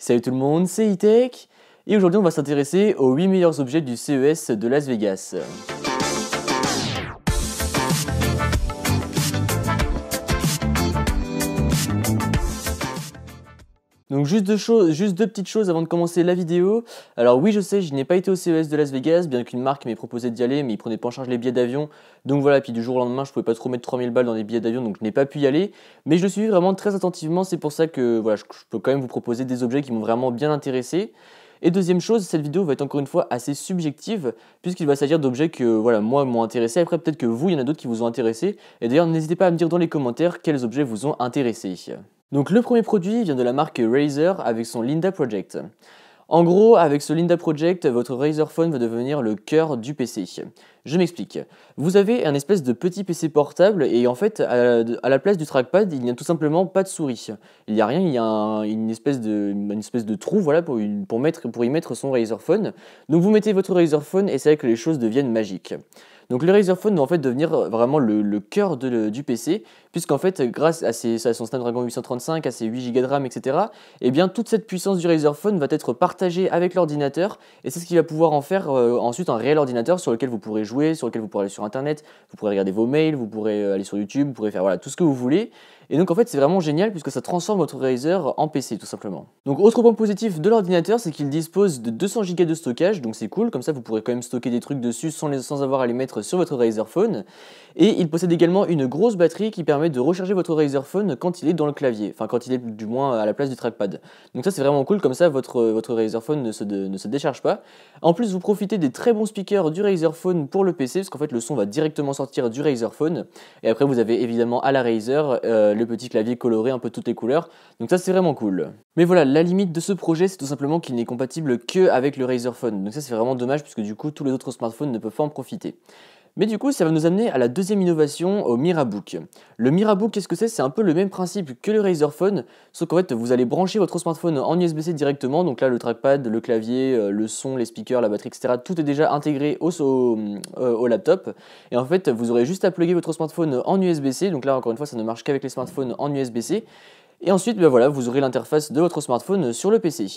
Salut tout le monde, c'est E-Tech et aujourd'hui on va s'intéresser aux 8 meilleurs objets du CES de Las Vegas. Donc juste deux petites choses avant de commencer la vidéo. Alors oui, je sais, je n'ai pas été au CES de Las Vegas, bien qu'une marque m'ait proposé d'y aller, mais ils prenaient pas en charge les billets d'avion. Donc voilà, puis du jour au lendemain, je pouvais pas trop mettre 3000 balles dans des billets d'avion, donc je n'ai pas pu y aller. Mais je le suis vraiment très attentivement, c'est pour ça que voilà, je peux quand même vous proposer des objets qui m'ont vraiment bien intéressé. Et deuxième chose, cette vidéo va être encore une fois assez subjective, puisqu'il va s'agir d'objets que voilà, moi m'ont intéressé. Après, peut-être que vous, il y en a d'autres qui vous ont intéressé. Et d'ailleurs, n'hésitez pas à me dire dans les commentaires quels objets vous ont intéressé. Donc le premier produit vient de la marque Razer avec son Linda Project. En gros, avec ce Linda Project, votre Razer Phone va devenir le cœur du PC. Je m'explique. Vous avez un espèce de petit PC portable et en fait, à la place du trackpad, il n'y a tout simplement pas de souris. Il n'y a rien, il y a une espèce de trou voilà, pour y mettre son Razer Phone. Donc vous mettez votre Razer Phone et c'est là que les choses deviennent magiques. Donc le Razer Phone va en fait devenir vraiment le cœur du PC, puisqu'en fait, grâce à son Snapdragon 835, à ses 8 Go de RAM, etc., eh bien toute cette puissance du Razer Phone va être partagée avec l'ordinateur, et c'est ce qui va pouvoir en faire ensuite un réel ordinateur sur lequel vous pourrez jouer, sur lequel vous pourrez aller sur Internet, vous pourrez regarder vos mails, vous pourrez aller sur YouTube, vous pourrez faire voilà, tout ce que vous voulez. Et donc en fait c'est vraiment génial puisque ça transforme votre Razer en PC tout simplement. Donc autre point positif de l'ordinateur, c'est qu'il dispose de 200 Go de stockage, donc c'est cool, comme ça vous pourrez quand même stocker des trucs dessus sans avoir à les mettre sur votre Razer Phone. Et il possède également une grosse batterie qui permet de recharger votre Razer Phone quand il est dans le clavier, enfin quand il est du moins à la place du trackpad. Donc ça c'est vraiment cool, comme ça votre Razer Phone ne se décharge pas. En plus vous profitez des très bons speakers du Razer Phone pour le PC, parce qu'en fait le son va directement sortir du Razer Phone. Et après vous avez évidemment à la Razer le petit clavier coloré un peu toutes les couleurs, donc ça c'est vraiment cool. Mais voilà, la limite de ce projet c'est tout simplement qu'il n'est compatible que avec le Razer Phone, donc ça c'est vraiment dommage puisque du coup tous les autres smartphones ne peuvent pas en profiter. Mais du coup, ça va nous amener à la deuxième innovation, au Mirabook. Le Mirabook, qu'est-ce que c'est? C'est un peu le même principe que le Razer Phone, sauf qu'en fait, vous allez brancher votre smartphone en USB-C directement. Donc là, le trackpad, le clavier, le son, les speakers, la batterie, etc. Tout est déjà intégré au laptop. Et en fait, vous aurez juste à plugger votre smartphone en USB-C. Donc là, encore une fois, ça ne marche qu'avec les smartphones en USB-C. Et ensuite, ben voilà, vous aurez l'interface de votre smartphone sur le PC.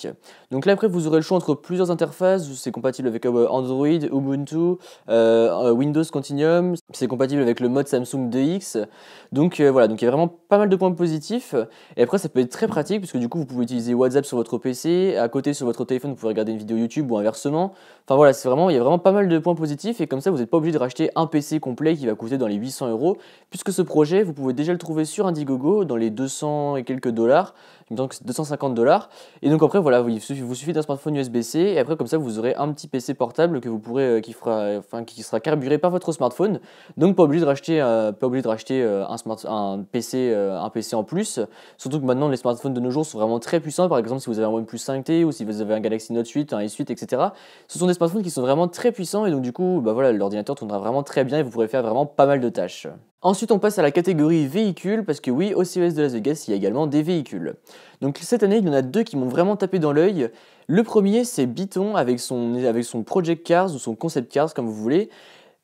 Donc là, après, vous aurez le choix entre plusieurs interfaces. C'est compatible avec Android, Ubuntu, Windows Continuum. C'est compatible avec le mode Samsung 2X. Donc voilà, donc il y a vraiment pas mal de points positifs. Et après, ça peut être très pratique puisque du coup, vous pouvez utiliser WhatsApp sur votre PC. À côté, sur votre téléphone, vous pouvez regarder une vidéo YouTube ou inversement. Enfin voilà, il y a vraiment pas mal de points positifs. Et comme ça, vous n'êtes pas obligé de racheter un PC complet qui va coûter dans les 800 €. Puisque ce projet, vous pouvez déjà le trouver sur Indiegogo dans les 200 et quelques dollars, donc 250 $. Et donc après, voilà, il vous suffit d'un smartphone USB-C et après comme ça, vous aurez un petit PC portable que vous pourrez, qui sera carburé par votre smartphone. Donc pas obligé de racheter un PC en plus. Surtout que maintenant, les smartphones de nos jours sont vraiment très puissants. Par exemple, si vous avez un OnePlus 5T ou si vous avez un Galaxy Note 8, un S8, etc. Ce sont des smartphones qui sont vraiment très puissants et donc du coup, bah voilà, l'ordinateur tournera vraiment très bien et vous pourrez faire vraiment pas mal de tâches. Ensuite, on passe à la catégorie véhicules, parce que oui, au CES de Las Vegas, il y a également des véhicules. Donc cette année, il y en a deux qui m'ont vraiment tapé dans l'œil. Le premier, c'est Byton avec son Project Cars ou son Concept Cars, comme vous voulez.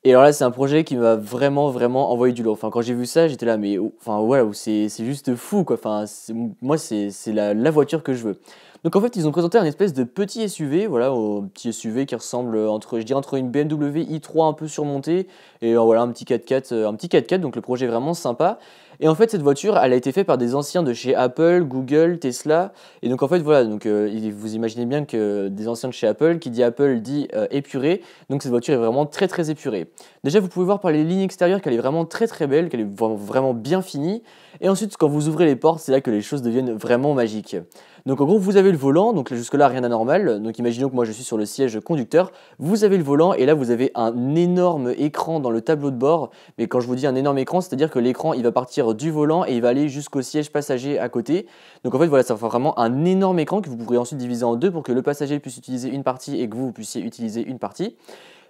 Et alors là, c'est un projet qui m'a vraiment envoyé du lourd. Enfin, quand j'ai vu ça, j'étais là, mais enfin, voilà, c'est juste fou, quoi. Enfin, moi, c'est la voiture que je veux. Donc en fait, ils ont présenté un espèce de petit SUV, voilà, un petit SUV qui ressemble entre une BMW i3 un peu surmontée et voilà, un petit 4x4, donc le projet est vraiment sympa. Et en fait, cette voiture, elle a été faite par des anciens de chez Apple, Google, Tesla. Et donc en fait, voilà, donc vous imaginez bien que des anciens de chez Apple, qui dit Apple dit épuré. Donc cette voiture est vraiment très épurée. Déjà, vous pouvez voir par les lignes extérieures qu'elle est vraiment très belle, qu'elle est vraiment bien finie. Et ensuite, quand vous ouvrez les portes, c'est là que les choses deviennent vraiment magiques. Donc en gros, vous avez le volant, donc jusque-là rien d'anormal. Donc imaginons que moi je suis sur le siège conducteur, vous avez le volant et là vous avez un énorme écran dans le tableau de bord. Mais quand je vous dis un énorme écran, c'est-à-dire que l'écran il va partir du volant et il va aller jusqu'au siège passager à côté. Donc en fait voilà, ça fait vraiment un énorme écran que vous pourrez ensuite diviser en deux pour que le passager puisse utiliser une partie et que vous puissiez utiliser une partie.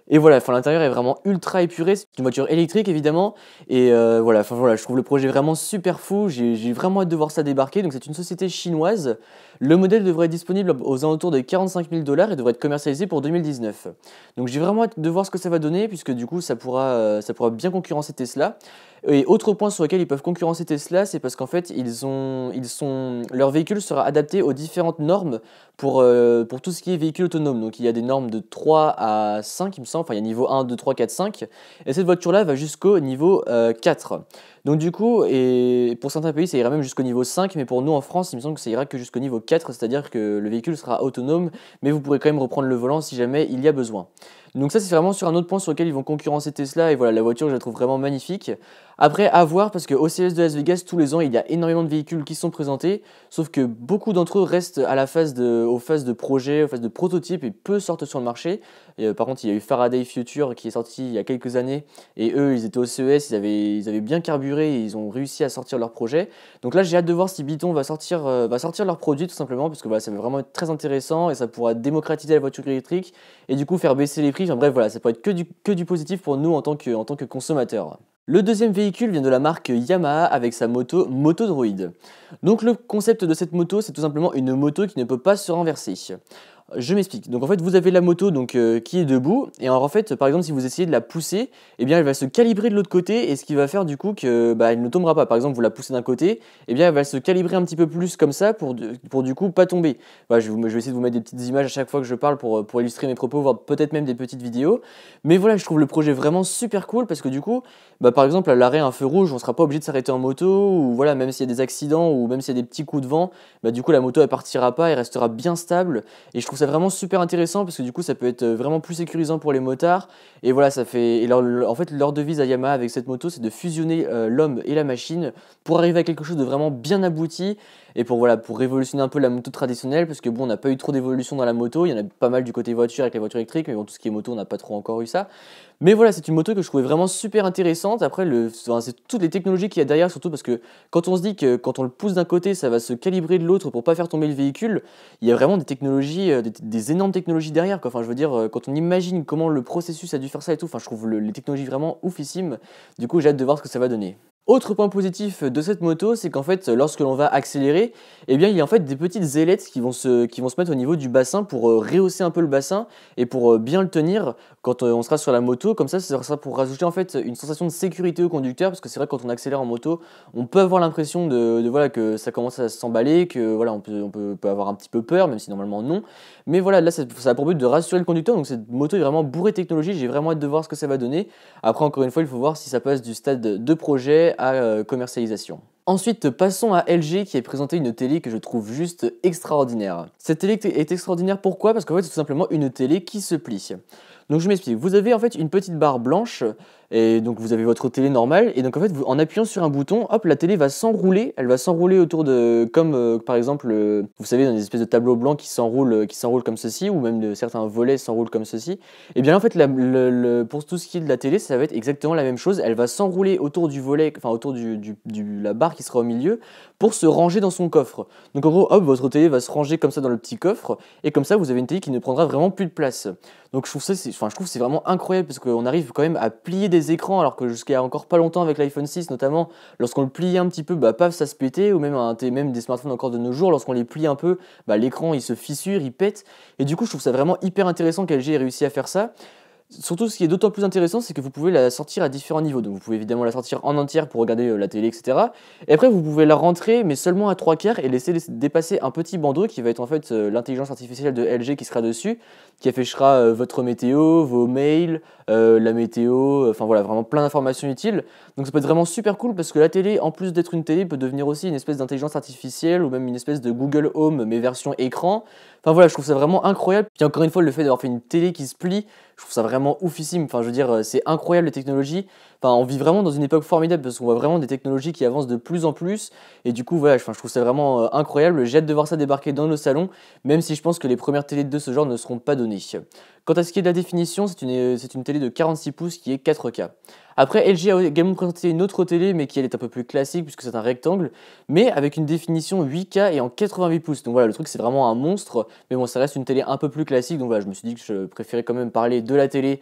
Et voilà, enfin, l'intérieur est vraiment ultra épuré, c'est une voiture électrique évidemment, et voilà, enfin voilà, je trouve le projet vraiment super fou, j'ai vraiment hâte de voir ça débarquer, donc c'est une société chinoise, le modèle devrait être disponible aux alentours de 45 000 $ et devrait être commercialisé pour 2019. Donc j'ai vraiment hâte de voir ce que ça va donner, puisque du coup ça pourra bien concurrencer Tesla. Et autre point sur lequel ils peuvent concurrencer Tesla, c'est parce qu'en fait, leur véhicule sera adapté aux différentes normes pour tout ce qui est véhicule autonome. Donc il y a des normes de 3 à 5, il me semble, enfin il y a niveau 1, 2, 3, 4, 5. Et cette voiture-là va jusqu'au niveau 4. Donc du coup, et pour certains pays, ça ira même jusqu'au niveau 5, mais pour nous en France, il me semble que ça ira que jusqu'au niveau 4, c'est-à-dire que le véhicule sera autonome, mais vous pourrez quand même reprendre le volant si jamais il y a besoin. Donc ça, c'est vraiment sur un autre point sur lequel ils vont concurrencer Tesla, et voilà, la voiture, je la trouve vraiment magnifique. Après, à voir, parce qu'au CES de Las Vegas, tous les ans, il y a énormément de véhicules qui sont présentés, sauf que beaucoup d'entre eux restent à aux phases de projet, aux phases de prototype, et peu sortent sur le marché. Et, par contre, il y a eu Faraday Future qui est sorti il y a quelques années, et eux, ils étaient au CES, ils avaient bien carburé, et ils ont réussi à sortir leur projet. Donc là, j'ai hâte de voir si Byton va sortir leur produit, tout simplement, parce que voilà, ça va vraiment être très intéressant, et ça pourra démocratiser la voiture électrique, et du coup faire baisser les prix. Enfin bref, voilà, ça peut être que du positif pour nous en tant que consommateurs. Le deuxième véhicule vient de la marque Yamaha avec sa moto Motodroid. Donc le concept de cette moto, c'est tout simplement une moto qui ne peut pas se renverser. Je m'explique. Donc en fait, vous avez la moto qui est debout, et en fait, par exemple, si vous essayez de la pousser, eh bien elle va se calibrer de l'autre côté, et ce qui va faire du coup que elle ne tombera pas. Par exemple, vous la poussez d'un côté, eh bien elle va se calibrer un petit peu plus comme ça pour du coup pas tomber. Voilà, je vais essayer de vous mettre des petites images à chaque fois que je parle pour illustrer mes propos, voire peut-être même des petites vidéos. Mais voilà, je trouve le projet vraiment super cool parce que du coup, par exemple, à l'arrêt, un feu rouge, on sera pas obligé de s'arrêter en moto, ou voilà, même s'il y a des accidents, ou même s'il y a des petits coups de vent, du coup la moto elle partira pas, elle restera bien stable. Et je trouve ça vraiment super intéressant parce que du coup ça peut être vraiment plus sécurisant pour les motards. Et voilà, en fait leur devise à Yamaha avec cette moto, c'est de fusionner l'homme et la machine pour arriver à quelque chose de vraiment bien abouti. Et pour révolutionner un peu la moto traditionnelle, parce que bon, on n'a pas eu trop d'évolution dans la moto, il y en a pas mal du côté voiture avec les voitures électriques, mais bon, tout ce qui est moto, on n'a pas trop encore eu ça. Mais voilà, c'est une moto que je trouvais vraiment super intéressante. Après, c'est toutes les technologies qu'il y a derrière, surtout parce que quand on se dit que quand on le pousse d'un côté, ça va se calibrer de l'autre pour pas faire tomber le véhicule, il y a vraiment des technologies, des énormes technologies derrière, quoi. Enfin, je veux dire, quand on imagine comment le processus a dû faire ça et tout, enfin, je trouve les technologies vraiment oufissimes. Du coup, j'ai hâte de voir ce que ça va donner. Autre point positif de cette moto, c'est qu'en fait, lorsque l'on va accélérer, eh bien, il y a en fait des petites ailettes qui vont se mettre au niveau du bassin pour rehausser un peu le bassin et pour bien le tenir quand on sera sur la moto. Comme ça sera pour rajouter en fait une sensation de sécurité au conducteur, parce que c'est vrai que quand on accélère en moto, on peut avoir l'impression voilà, que ça commence à s'emballer, que voilà, on peut avoir un petit peu peur, même si normalement non. Mais voilà, là, ça a pour but de rassurer le conducteur. Donc cette moto est vraiment bourrée de technologie. J'ai vraiment hâte de voir ce que ça va donner. Après, encore une fois, il faut voir si ça passe du stade de projet à commercialisation. Ensuite, passons à LG qui a présenté une télé que je trouve juste extraordinaire. Cette télé est extraordinaire pourquoi? Parce qu'en fait, c'est tout simplement une télé qui se plie. Donc je m'explique, vous avez en fait une petite barre blanche, et donc vous avez votre télé normale, et donc en fait, en appuyant sur un bouton, hop, la télé va s'enrouler, elle va s'enrouler autour comme par exemple, vous savez, dans des espèces de tableaux blancs qui s'enroulent comme ceci, ou même certains volets s'enroulent comme ceci. Et bien en fait, pour tout ce qui est de la télé, ça va être exactement la même chose, elle va s'enrouler autour du volet, enfin autour la barre qui sera au milieu, pour se ranger dans son coffre. Donc en gros, hop, votre télé va se ranger comme ça dans le petit coffre, et comme ça, vous avez une télé qui ne prendra vraiment plus de place. Donc je trouve que c'est vraiment incroyable parce qu'on arrive quand même à plier des écrans alors que jusqu'à encore pas longtemps avec l'iPhone 6 notamment, lorsqu'on le pliait un petit peu, paf, ça se pétait, ou même des smartphones encore de nos jours, lorsqu'on les plie un peu, l'écran il se fissure, il pète. Et du coup je trouve ça vraiment hyper intéressant qu'LG ait réussi à faire ça. Surtout, ce qui est d'autant plus intéressant, c'est que vous pouvez la sortir à différents niveaux. Donc, vous pouvez évidemment la sortir en entière pour regarder la télé, etc. Et après, vous pouvez la rentrer, mais seulement à 3/4 et laisser dépasser un petit bandeau qui va être en fait l'intelligence artificielle de LG qui sera dessus, qui affichera votre météo, vos mails, la météo, enfin voilà, vraiment plein d'informations utiles. Donc, ça peut être vraiment super cool parce que la télé, en plus d'être une télé, peut devenir aussi une espèce d'intelligence artificielle ou même une espèce de Google Home, mais version écran. Enfin voilà, je trouve ça vraiment incroyable. Puis encore une fois, le fait d'avoir fait une télé qui se plie, je trouve ça vraiment oufissime. Enfin, je veux dire, c'est incroyable les technologies. Enfin, on vit vraiment dans une époque formidable parce qu'on voit vraiment des technologies qui avancent de plus en plus. Et du coup, voilà, je trouve ça vraiment incroyable. J'ai hâte de voir ça débarquer dans nos salons, même si je pense que les premières télés de ce genre ne seront pas données. Quant à ce qui est de la définition, c'est une télé de 46 pouces qui est 4K. Après, LG a également présenté une autre télé, mais qui elle est un peu plus classique puisque c'est un rectangle, mais avec une définition 8K et en 88 pouces. Donc voilà, le truc c'est vraiment un monstre, mais bon, ça reste une télé un peu plus classique. Donc voilà, je me suis dit que je préférais quand même parler de la télé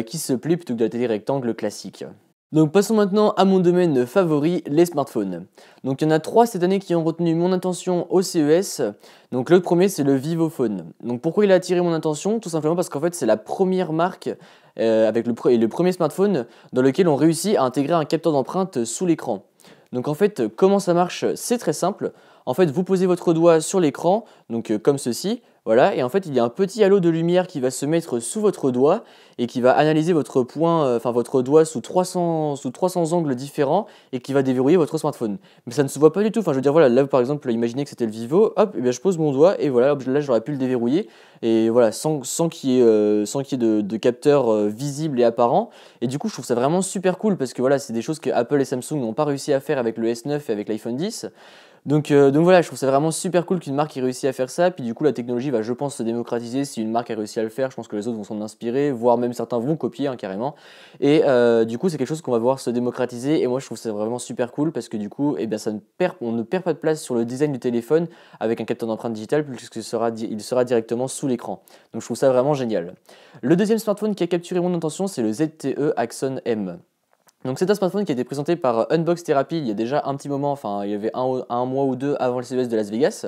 qui se plie plutôt que de la télé rectangle classique. Donc passons maintenant à mon domaine favori, les smartphones. Donc il y en a 3 cette année qui ont retenu mon attention au CES. Donc le premier c'est le Vivophone. Donc pourquoi il a attiré mon attention? Tout simplement parce qu'en fait c'est la première marque avec le premier smartphone dans lequel on réussit à intégrer un capteur d'empreinte sous l'écran. Donc en fait comment ça marche? C'est très simple. En fait vous posez votre doigt sur l'écran, donc comme ceci. Voilà, et en fait, il y a un petit halo de lumière qui va se mettre sous votre doigt et qui va analyser votre point, votre doigt sous 300 angles différents et qui va déverrouiller votre smartphone. Mais ça ne se voit pas du tout. Enfin, je veux dire, voilà, là par exemple, imaginez que c'était le Vivo, hop, et bien je pose mon doigt et voilà, hop, là j'aurais pu le déverrouiller et voilà, sans qu'il y ait, de capteur visible et apparent. Et du coup, je trouve ça vraiment super cool parce que voilà, c'est des choses que Apple et Samsung n'ont pas réussi à faire avec le S9 et avec l'iPhone 10. Donc voilà, je trouve ça vraiment super cool qu'une marque ait réussi à faire ça. Puis du coup, la technologie va, je pense, se démocratiser. Si une marque a réussi à le faire, je pense que les autres vont s'en inspirer, voire même certains vont copier carrément. Et du coup, c'est quelque chose qu'on va voir se démocratiser. Et moi, je trouve ça vraiment super cool parce que du coup, eh bien, on ne perd pas de place sur le design du téléphone avec un capteur d'empreinte digitale puisqu'il sera directement sous l'écran. Donc je trouve ça vraiment génial. Le deuxième smartphone qui a capturé mon attention, c'est le ZTE Axon M. Donc c'est un smartphone qui a été présenté par Unbox Therapy il y a déjà un petit moment, enfin il y avait un mois ou deux avant le CES de Las Vegas.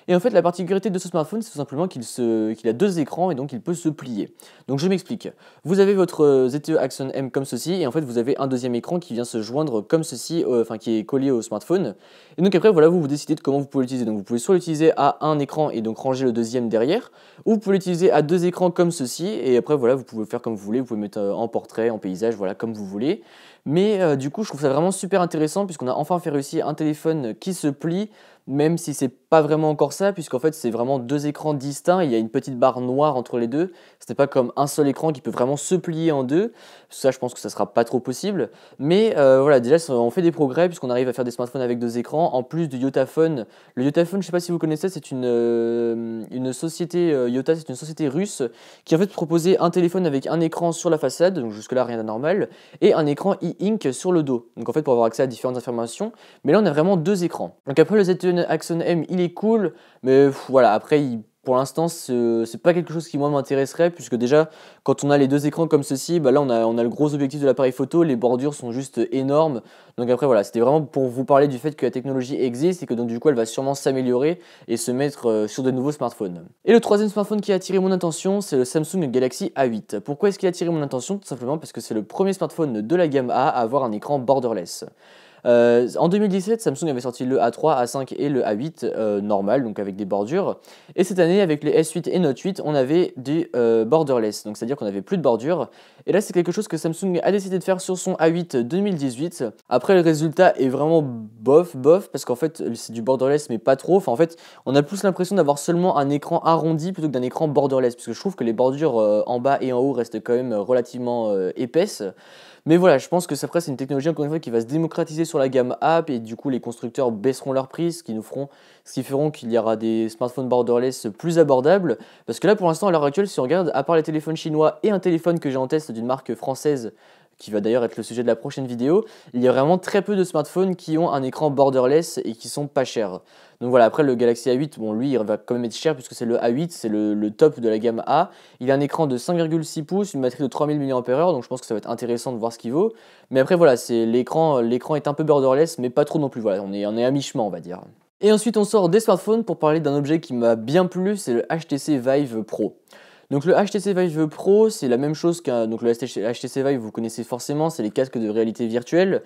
Et en fait la particularité de ce smartphone c'est tout simplement qu'il a 2 écrans et donc il peut se plier. Donc je m'explique. Vous avez votre ZTE Axon M comme ceci et en fait vous avez un deuxième écran qui vient se joindre comme ceci, qui est collé au smartphone. Et donc après voilà vous décidez de comment vous pouvez l'utiliser. Donc vous pouvez soit l'utiliser à un écran et donc ranger le deuxième derrière, ou vous pouvez l'utiliser à 2 écrans comme ceci et après voilà vous pouvez faire comme vous voulez, vous pouvez mettre en portrait, en paysage, voilà comme vous voulez. Mais du coup, je trouve ça vraiment super intéressant puisqu'on a enfin fait réussir un téléphone qui se plie, même si c'est pas vraiment encore ça, puisqu'en fait c'est vraiment 2 écrans distincts, il y a une petite barre noire entre les deux. Ce n'est pas comme un seul écran qui peut vraiment se plier en deux. Ça, je pense que ça sera pas trop possible. Mais voilà, déjà on fait des progrès puisqu'on arrive à faire des smartphones avec 2 écrans, en plus du Yotaphone. Le Yotaphone, je sais pas si vous connaissez, c'est une société, Yota, c'est une société russe qui en fait proposait un téléphone avec un écran sur la façade, donc jusque-là rien d'anormal, et un écran e-ink sur le dos. Donc en fait pour avoir accès à différentes informations. Mais là on a vraiment 2 écrans. Donc après le ZTE Axon M il est cool, mais voilà, après pour l'instant c'est pas quelque chose qui moi m'intéresserait, puisque déjà quand on a les 2 écrans comme ceci, bah là on a le gros objectif de l'appareil photo, les bordures sont juste énormes. Donc après voilà, c'était vraiment pour vous parler du fait que la technologie existe et que donc du coup elle va sûrement s'améliorer et se mettre sur de nouveaux smartphones. Et le troisième smartphone qui a attiré mon attention, c'est le Samsung Galaxy A8. Pourquoi est-ce qu'il a attiré mon attention? Tout simplement parce que c'est le premier smartphone de la gamme A à avoir un écran borderless. En 2017, Samsung avait sorti le A3, A5 et le A8 normal, donc avec des bordures. Et cette année, avec les S8 et Note 8, on avait des borderless, donc c'est-à-dire qu'on n'avait plus de bordures. Et là, c'est quelque chose que Samsung a décidé de faire sur son A8 2018. Après, le résultat est vraiment bof, parce qu'en fait, c'est du borderless, mais pas trop. Enfin, en fait, on a plus l'impression d'avoir seulement un écran arrondi plutôt que d'un écran borderless, parce que je trouve que les bordures en bas et en haut restent quand même relativement épaisses. Mais voilà, je pense que après c'est une technologie encore une fois qui va se démocratiser sur la gamme A et du coup les constructeurs baisseront leur prix, ce qui feront qu'il y aura des smartphones borderless plus abordables. Parce que là pour l'instant à l'heure actuelle, si on regarde, à part les téléphones chinois et un téléphone que j'ai en test d'une marque française, qui va d'ailleurs être le sujet de la prochaine vidéo, il y a vraiment très peu de smartphones qui ont un écran borderless et qui sont pas chers. Donc voilà, après le Galaxy A8, bon lui il va quand même être cher puisque c'est le A8, c'est le top de la gamme A. Il a un écran de 5,6 pouces, une batterie de 3000 mAh, donc je pense que ça va être intéressant de voir ce qu'il vaut. Mais après voilà, l'écran est un peu borderless, mais pas trop non plus, voilà, on est à mi-chemin on va dire. Et ensuite on sort des smartphones pour parler d'un objet qui m'a bien plu, c'est le HTC Vive Pro. Donc le HTC Vive Pro, c'est la même chose donc le HTC Vive, vous connaissez forcément, c'est les casques de réalité virtuelle.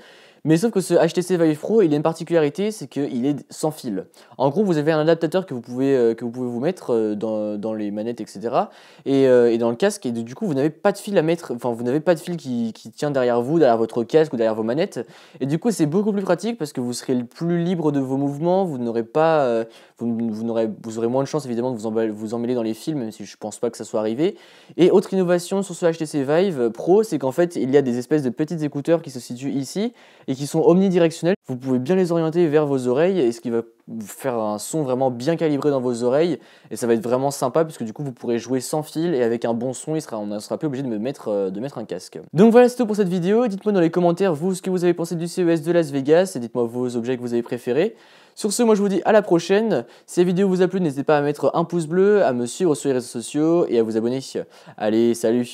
Mais sauf que ce HTC Vive Pro, il a une particularité, c'est qu'il est sans fil. En gros, vous avez un adaptateur que vous pouvez vous mettre dans les manettes, etc. Et dans le casque, et du coup, vous n'avez pas de fil à mettre, enfin, vous n'avez pas de fil qui tient derrière vous, derrière votre casque ou derrière vos manettes. Et du coup, c'est beaucoup plus pratique parce que vous serez le plus libre de vos mouvements, vous n'aurez pas, vous aurez moins de chance évidemment de vous emmêler dans les fils, même si je pense pas que ça soit arrivé. Et autre innovation sur ce HTC Vive Pro, c'est qu'en fait, il y a des espèces de petits écouteurs qui se situent ici et qui sont omnidirectionnels. Vous pouvez bien les orienter vers vos oreilles et ce qui va vous faire un son vraiment bien calibré dans vos oreilles et ça va être vraiment sympa puisque du coup vous pourrez jouer sans fil et avec un bon son on ne sera plus obligé de mettre un casque. Donc voilà, c'est tout pour cette vidéo. Dites-moi dans les commentaires vous ce que vous avez pensé du CES de Las Vegas et dites-moi vos objets que vous avez préférés. Sur ce, moi je vous dis à la prochaine. Si la vidéo vous a plu, n'hésitez pas à mettre un pouce bleu, à me suivre sur les réseaux sociaux et à vous abonner. Allez, salut!